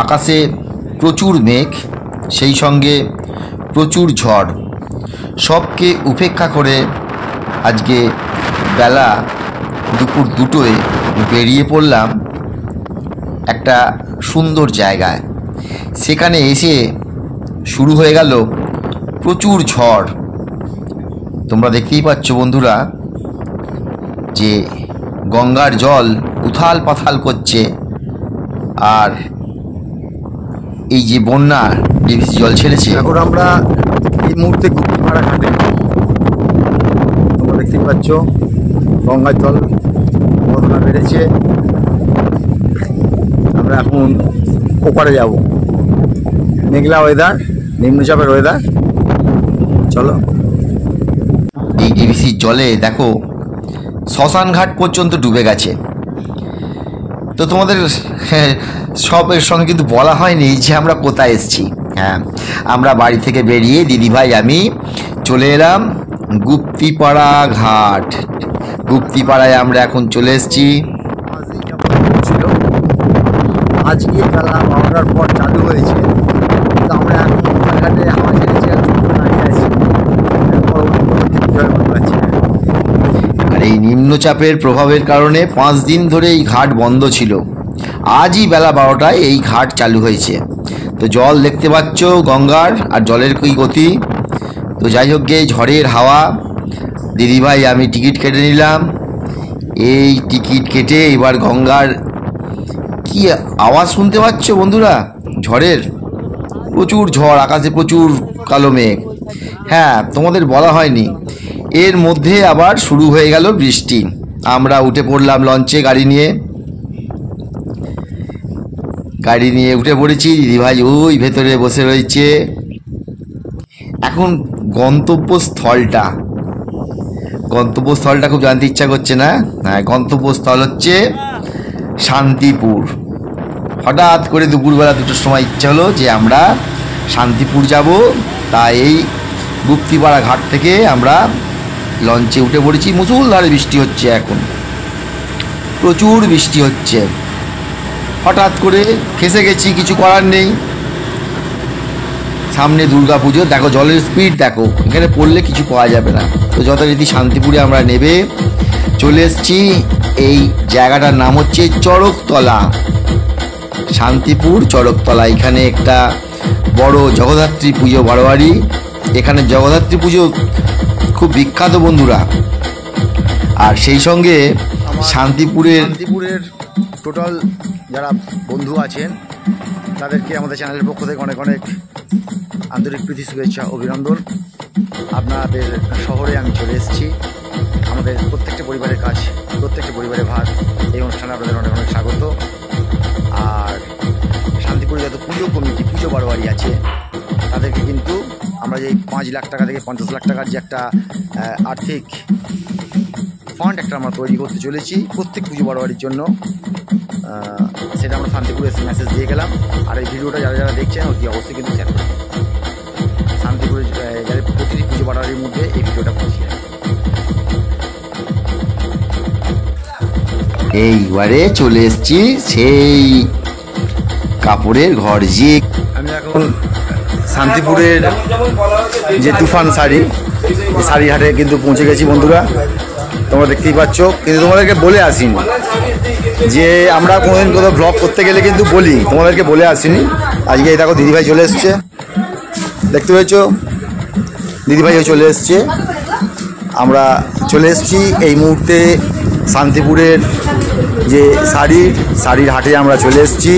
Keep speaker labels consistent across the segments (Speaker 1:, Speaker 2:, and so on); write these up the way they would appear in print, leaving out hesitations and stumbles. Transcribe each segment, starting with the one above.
Speaker 1: আকাশে প্রচুর মেঘ, সেই সঙ্গে প্রচুর ঝড়, সবকে উপেক্ষা করে আজকে বেলা দুপুর 2টোয় বেরিয়ে পড়লাম একটা সুন্দর জায়গায়। সেখানে এসে শুরু হয়ে গেল প্রচুর ঝড়। তোমরা দেখতেই পাচ্ছ বন্ধুরা যে গঙ্গার জল উথাল পাথাল করছে, আর এই যে বন্যা ডিভিসি জল ছেড়েছে। এখন আমরা এই মুহূর্তে গুপ্তিপাড়া ঘাটে, তোমরা দেখতেই পাচ্ছ গঙ্গার জল কতটা বেড়েছে। আমরা এখন ওপারে যাব, মেঘলা ওয়েদার, নিম্নচাপের ওয়েদার। চলো। এই ডিভিসির জলে দেখো শ্মশান ঘাট পর্যন্ত ডুবে গেছে। তো তোমাদের সবের সঙ্গে কিন্তু বলা হয়নি যে আমরা কোথায় এসেছি। হ্যাঁ, আমরা বাড়ি থেকে বেরিয়ে দিদিভাই আমি চলে এলাম গুপ্তিপাড়া ঘাট। গুপ্তিপাড়ায় আমরা এখন চলে এসেছি। আজকে বেলা 12টার পর চালু হয়েছে, তো আমরা এখন ঘাটে হাওয়া ছেড়েছি আর চুপ দাঁড়িয়ে আছি। আর এই নিম্নচাপের প্রভাবের কারণে 5 দিন ধরে এই ঘাট বন্ধ ছিল। আজই বেলা 12টায় এই ঘাট চালু হয়েছে। তো জল দেখতে পাচ্ছ গঙ্গার, আর জলের কি গতি। তো যাই হোক, গে ঝড়ের হাওয়া। দিদিভাই আমি টিকিট কেটে নিলাম। এই টিকিট কেটে এবার গঙ্গার কি আওয়াজ শুনতে পাচ্ছ বন্ধুরা ঝড়ের। প্রচুর ঝড়, আকাশে প্রচুর কালো মেঘ। হ্যাঁ, তোমাদের বলা হয়নি, এর মধ্যে আবার শুরু হয়ে গেল বৃষ্টি। আমরা উঠে পড়লাম লঞ্চে, গাড়ি নিয়ে উঠে পড়েছি। দিদিভাই ওই ভেতরে বসে রয়েছে। এখন গন্তব্যস্থলটা খুব জানতে ইচ্ছা করছে না? হ্যাঁ, গন্তব্যস্থল হচ্ছে শান্তিপুর। হঠাৎ করে দুপুরবেলা 2টোর সময় ইচ্ছা হলো যে আমরা শান্তিপুর যাব। তাই এই গুপ্তিপাড়া ঘাট থেকে আমরা লঞ্চে উঠে পড়েছি। মুষলধারে বৃষ্টি হচ্ছে, এখন প্রচুর বৃষ্টি হচ্ছে। হঠাৎ করে ফেঁসে গেছি, কিছু করার নেই। সামনে দুর্গা পুজো, দেখো জলের স্পিড দেখো, এখানে পড়লে কিছু পাওয়া যাবে না। তো যথারীতি শান্তিপুরে আমরা নেবে চলে এসেছি। এই জায়গাটার নাম হচ্ছে চড়কতলা, শান্তিপুর চড়কতলা। এখানে একটা বড় জগদ্ধাত্রী পুজো বারোয়ারি। এখানে জগদ্ধাত্রী পুজো খুব বিখ্যাত বন্ধুরা। আর সেই সঙ্গে শান্তিপুরের টোটাল যারা বন্ধু আছেন তাদেরকে আমাদের চ্যানেলের পক্ষ থেকে অনেক অনেক আন্তরিক প্রীতি, শুভেচ্ছা, অভিনন্দন। আপনাদের শহরে আমি চলে এসেছি। আমাদের প্রত্যেকটা পরিবারের কাজ, প্রত্যেকটা পরিবারের ভাগ। এই অনুষ্ঠানে আপনাদের অনেক অনেক স্বাগত। আর শান্তিপুরে যত পুজো কমিটি, পুজো বারোয়ারি আছে, তাদেরকে কিন্তু আমরা যে 5 লাখ টাকা থেকে 50 লাখ টাকার যে একটা আর্থিক ফান্ড একটা আমরা তৈরি করতে চলেছি প্রত্যেক পুজো বারোয়ারির জন্য, সেটা আমরা শান্তিপুরে এসে মেসেজ দিয়ে গেলাম। আর এই ভিডিওটা যারা যারা দেখছেন অতি অবশ্যই কিন্তু শেয়ার করুন। শান্তিপুরে যারা প্রতিটি পুজো বারোয়ারির মধ্যে এই ভিডিওটা পৌঁছে যায়। এইবারে চলে এসেছি সেই কাপড়ের ঘর। যে আমি এখন শান্তিপুরের যে তুফান শাড়ি, এই শাড়ি হাটে কিন্তু পৌঁছে গেছি বন্ধুরা। তোমরা দেখতেই পাচ্ছ, কিন্তু তোমাদেরকে বলে আসিনি যে আমরা কোনোদিন কোথাও ব্লগ করতে গেলে কিন্তু বলি, তোমাদেরকে বলে আসিনি। আজকে এই দেখো দিদিভাই চলে এসছে, দেখতে পেয়েছ, দিদিভাইও চলে এসছে। আমরা চলে এসেছি এই মুহূর্তে শান্তিপুরের যে শাড়ির হাটে আমরা চলে এসেছি।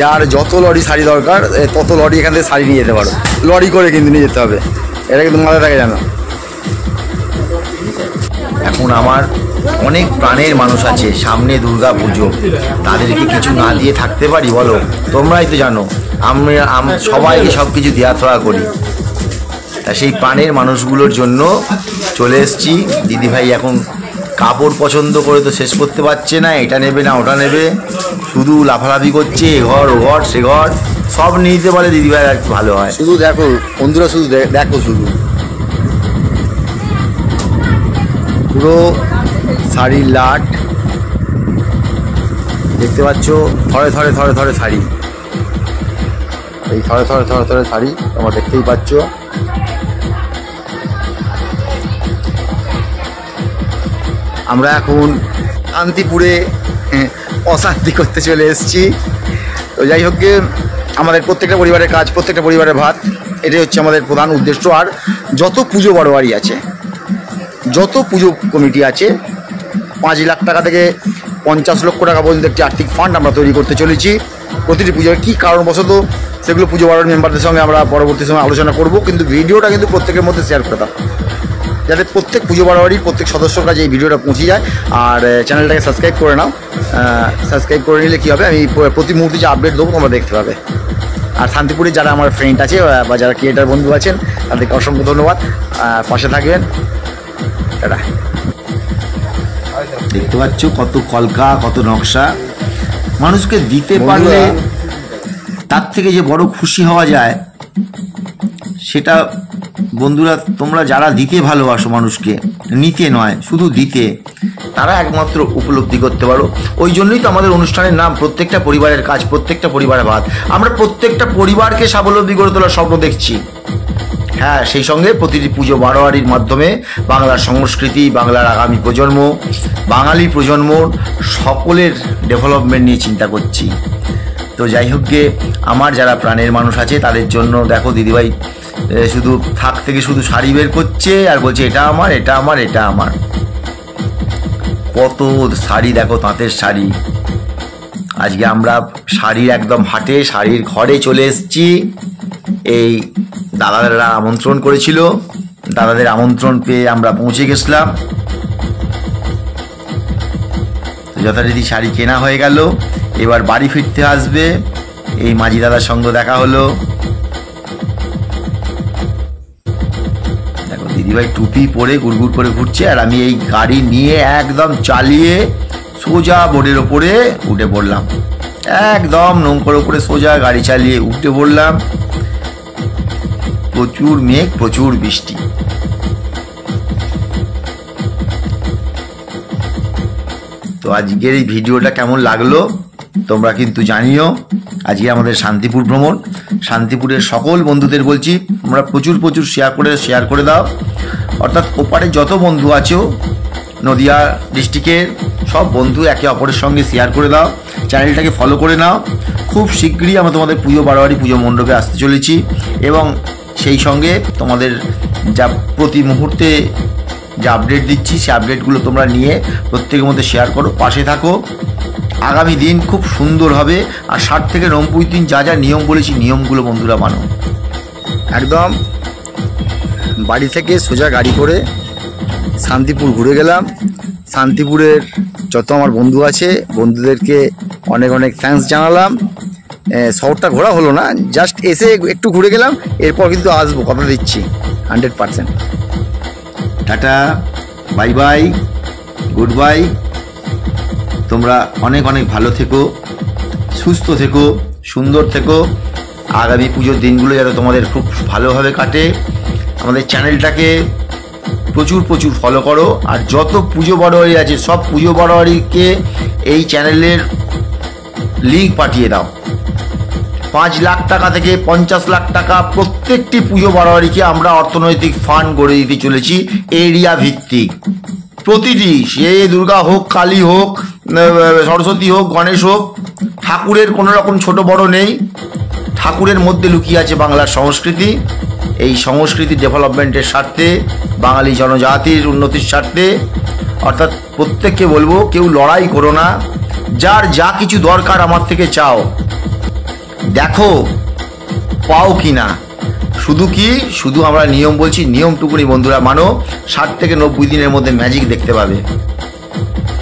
Speaker 1: যার যত লরি শাড়ি দরকার তত লরি এখান থেকে শাড়ি নিয়ে যেতে পারো, লরি করে কিন্তু নিয়ে যেতে হবে, এটা কিন্তু মাথায় থাকে জানো। এখন আমার অনেক প্রাণের মানুষ আছে, সামনে দুর্গা পুজো, তাদেরকে কিছু না দিয়ে থাকতে পারি বলো? তোমরাই তো জানো আমরা সবাইকে সব কিছু দেওয়া থোয়া করি। তা সেই প্রাণের মানুষগুলোর জন্য চলে এসেছি। দিদিভাই এখন কাপড় পছন্দ করে তো শেষ করতে পারছে না, এটা নেবে না ওটা নেবে, শুধু লাফালাফি করছে, এ ঘর ও ঘর সে ঘর, সব নিতে পারে দিদিভাই একটু ভালো হয়। শুধু দেখো বন্ধুরা, শুধু দেখো, শুধু পুরো শাড়ির লাট দেখতে পাচ্ছ, থরে থরে থরে থরে শাড়ি, এই থরে থরে থরে থরে শাড়ি তোমরা দেখতেই পাচ্ছ। আমরা এখন শান্তিপুরে অশান্তি করতে চলে এসেছি। তো যাই হোক, আমাদের প্রত্যেকটা পরিবারের কাজ, প্রত্যেকটা পরিবারের ভাত, এটাই হচ্ছে আমাদের প্রধান উদ্দেশ্য। আর যত পুজো বাড়োয়ারি আছে, যত পুজো কমিটি আছে, 5 লাখ টাকা থেকে 50 লক্ষ টাকা পর্যন্ত একটি আর্থিক ফান্ড আমরা তৈরি করতে চলেছি। প্রতিটি পুজোর কী কারণবশত সেগুলো পুজো বাড়োয়ারি মেম্বারদের সঙ্গে আমরা পরবর্তী সময় আলোচনা করব, কিন্তু ভিডিওটা কিন্তু প্রত্যেকের মধ্যে শেয়ার করে দাও, যাতে প্রত্যেক পুজো বাড়োয়ারির প্রত্যেক সদস্যর কাছে এই ভিডিওটা পৌঁছে যায়। আর চ্যানেলটাকে সাবস্ক্রাইব করে নাও। সাবস্ক্রাইব করে নিলে কী হবে, আমি প্রতি মুহূর্তে যে আপডেট দেবো তোমরা দেখতে পাবে। আর শান্তিপুরে যারা আমার ফ্রেন্ড আছে বা যারা ক্রিয়েটার বন্ধু আছেন, তাদেরকে অসংখ্য ধন্যবাদ। পাশে থাকবেন। এটা দেখতে পাচ্ছ কত কলকা, কত নকশা। মানুষকে দিতে পারলে তার থেকে যে বড় খুশি হওয়া যায়, সেটা বন্ধুরা তোমরা যারা দিতে ভালোবাসো মানুষকে, নিতে নয় শুধু দিতে, তারা একমাত্র উপলব্ধি করতে পারো। ওই জন্যই তো আমাদের অনুষ্ঠানের নাম প্রত্যেকটা পরিবারের কাজ, প্রত্যেকটা পরিবারের ভাত। আমরা প্রত্যেকটা পরিবারকে স্বাবলম্বী করে তোলার স্বপ্ন দেখছি। হ্যাঁ, সেই সঙ্গে প্রতিটি পুজো বাড়োয়ারির মাধ্যমে বাংলার সংস্কৃতি, বাংলার আগামী প্রজন্ম, বাঙালি প্রজন্ম সকলের ডেভেলপমেন্ট নিয়ে চিন্তা করছি। তো যাই হোক, আমার যারা প্রাণের মানুষ আছে তাদের জন্য দেখো দিদিভাই শুধু থাক থেকে শুধু শাড়ি বের করছে আর বলছে এটা আমার, এটা আমার, এটা আমার। কত শাড়ি দেখো, তাঁতের শাড়ি। আজকে আমরা শাড়ির একদম হাটে, শাড়ির ঘরে চলে এসেছি। এই দাদাদেরা আমন্ত্রণ করেছিল, দাদাদের আমন্ত্রণ পেয়ে আমরা পৌঁছে গেছিলাম। যথারীতি শাড়ি কেনা হয়ে গেল, এবার বাড়ি ফিরতে আসবে। এই মাঝি দাদার সঙ্গে দেখা হলো। দেখো দিদিভাই টুপি পরে গুড়গুড় করে ঘুরছে, আর আমি এই গাড়ি নিয়ে একদম চালিয়ে সোজা বোর্ডের ওপরে উঠে পড়লাম। একদম নৌকোর ওপরে সোজা গাড়ি চালিয়ে উঠে পড়লাম। প্রচুর মেঘ, প্রচুর বৃষ্টি। তো আজকের এই ভিডিওটা কেমন লাগলো তোমরা কিন্তু জানিও। আজকে আমাদের শান্তিপুর ভ্রমণ, শান্তিপুরের সকল বন্ধুদের বলছি তোমরা প্রচুর প্রচুর শেয়ার করে দাও। অর্থাৎ ওপারে যত বন্ধু আছো নদিয়া ডিস্ট্রিক্টের সব বন্ধু একে অপরের সঙ্গে শেয়ার করে দাও, চ্যানেলটাকে ফলো করে নাও। খুব শীঘ্রই আমরা তোমাদের পুজো বাড়োয়ারি, পুজো মণ্ডপে আসতে চলেছি, এবং সেই সঙ্গে তোমাদের যা প্রতি মুহূর্তে যে আপডেট দিচ্ছি, সেই আপডেটগুলো তোমরা নিয়ে প্রত্যেকের মধ্যে শেয়ার করো, পাশে থাকো। আগামী দিন খুব সুন্দর হবে। আর 60 থেকে 90 দিন যা যা নিয়ম বলেছি, নিয়মগুলো বন্ধুরা মানো। একদম বাড়ি থেকে সোজা গাড়ি করে শান্তিপুর ঘুরে গেলাম। শান্তিপুরের যত আমার বন্ধু আছে, বন্ধুদেরকে অনেক অনেক থ্যাঙ্কস জানালাম। শহরটা ঘোরা হলো না, জাস্ট এসে একটু ঘুরে গেলাম। এরপর কিন্তু আসবো, কথা দিচ্ছি 100%। Tata, bye bye, good bye. তোমরা অনেক অনেক ভালো থেকো, সুস্থ থেকো, সুন্দর থেকো। আগামী পুজোর দিনগুলো যাতে তোমাদের খুব ভালোভাবে কাটে। আমাদের চ্যানেলটাকে প্রচুর প্রচুর ফলো করো। আর যত পুজো বাড়োয়ারি আছে, সব পুজো বাড়োয়ারিকে এই চ্যানেলের লিঙ্ক পাঠিয়ে দাও। 5 লাখ টাকা থেকে 50 লাখ টাকা প্রত্যেকটি পুজো বাড়োয়ারিকে আমরা অর্থনৈতিক ফান্ড গড়ে দিতে চলেছি, এরিয়া ভিত্তিক। প্রতিটি, সে দুর্গা হোক, কালী হোক, সরস্বতী হোক, গণেশ হোক, ঠাকুরের কোনো রকম ছোট বড় নেই। ঠাকুরের মধ্যে লুকিয়ে আছে বাংলার সংস্কৃতি। এই সংস্কৃতি ডেভেলপমেন্টের স্বার্থে, বাঙালি জনজাতির উন্নতির স্বার্থে, অর্থাৎ প্রত্যেককে বলবো কেউ লড়াই করো না। যার যা কিছু দরকার আমার থেকে চাও, দেখো পাও কিনা। শুধু আমরা নিয়ম বলছি, নিয়মটুকুনি বন্ধুরা মানো। 60 থেকে 90 দিনের মধ্যে ম্যাজিক দেখতে পাবে।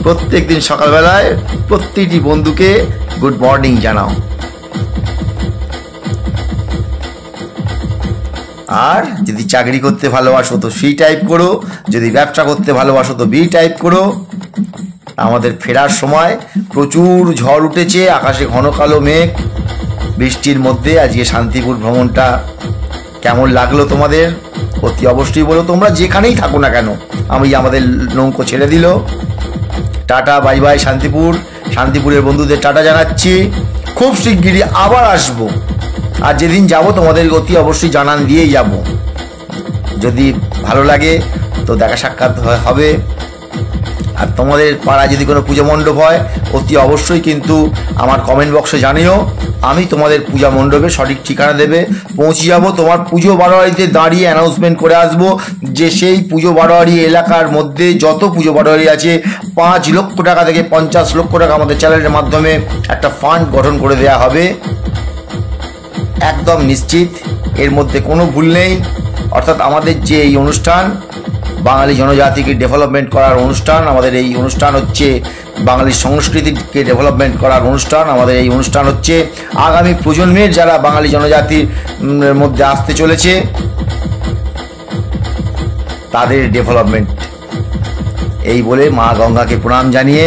Speaker 1: প্রত্যেক দিন সকালবেলায় প্রত্যেকটি বন্ধুকে গুড মর্নিং জানাও। আর যদি চাকরি করতে ভালোবাসো তো সি টাইপ করো, যদি ব্যবসা করতে ভালোবাসো তো বি টাইপ করো। আমাদের ফেরার সময় প্রচুর ঝড় উঠেছে, আকাশে ঘন কালো মেঘ, বৃষ্টির মধ্যে আজকে শান্তিপুর ভ্রমণটা কেমন লাগলো তোমাদের অতি অবশ্যই বলো, তোমরা যেখানেই থাকো না কেন। আমি আমাদের নৌকো ছেড়ে দিল। Tata bye bye Shantipur. শান্তিপুরের বন্ধুদের টাটা জানাচ্ছি। খুব শিগগিরই আবার আসবো, আর যেদিন যাব তোমাদের অতি অবশ্যই জানান দিয়েই যাব। যদি ভালো লাগে তো দেখা সাক্ষাৎ হবে। আর তোমাদের পাড়ায় যদি কোনো পুজো মণ্ডপ হয় অতি অবশ্যই কিন্তু আমার কমেন্ট বক্সে জানিও। আমি তোমাদের পূজা মণ্ডপের সঠিক ঠিকানা দেবে পৌঁছে যাব। তোমার পুজো বারোয়ারিতে দাঁড়িয়ে অ্যানাউন্সমেন্ট করে আসবো যে সেই পুজো বারোয়ারি এলাকার মধ্যে যত পুজো বারোয়ারি আছে 5 লক্ষ টাকা থেকে 50 লক্ষ টাকা আমাদের চ্যানেলের মাধ্যমে একটা ফান্ড গঠন করে দেওয়া হবে, একদম নিশ্চিত। এর মধ্যে কোনো ভুল নেই। অর্থাৎ আমাদের যে এই অনুষ্ঠান বাঙালি জনজাতিকে ডেভেলপমেন্ট করার অনুষ্ঠান, আমাদের এই অনুষ্ঠান হচ্ছে বাঙালি সংস্কৃতিকে ডেভেলপমেন্ট করার অনুষ্ঠান। আমাদের এই অনুষ্ঠান হচ্ছে আগামী প্রজন্মের যারা বাঙালি জনজাতির মধ্যে আসতে চলেছে তাদের ডেভেলপমেন্ট। এই বলে মা গঙ্গাকে প্রণাম জানিয়ে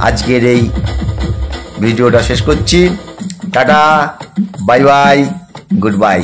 Speaker 1: আজকের এই ভিডিওটা শেষ করছি। Tata bye bye, good bye.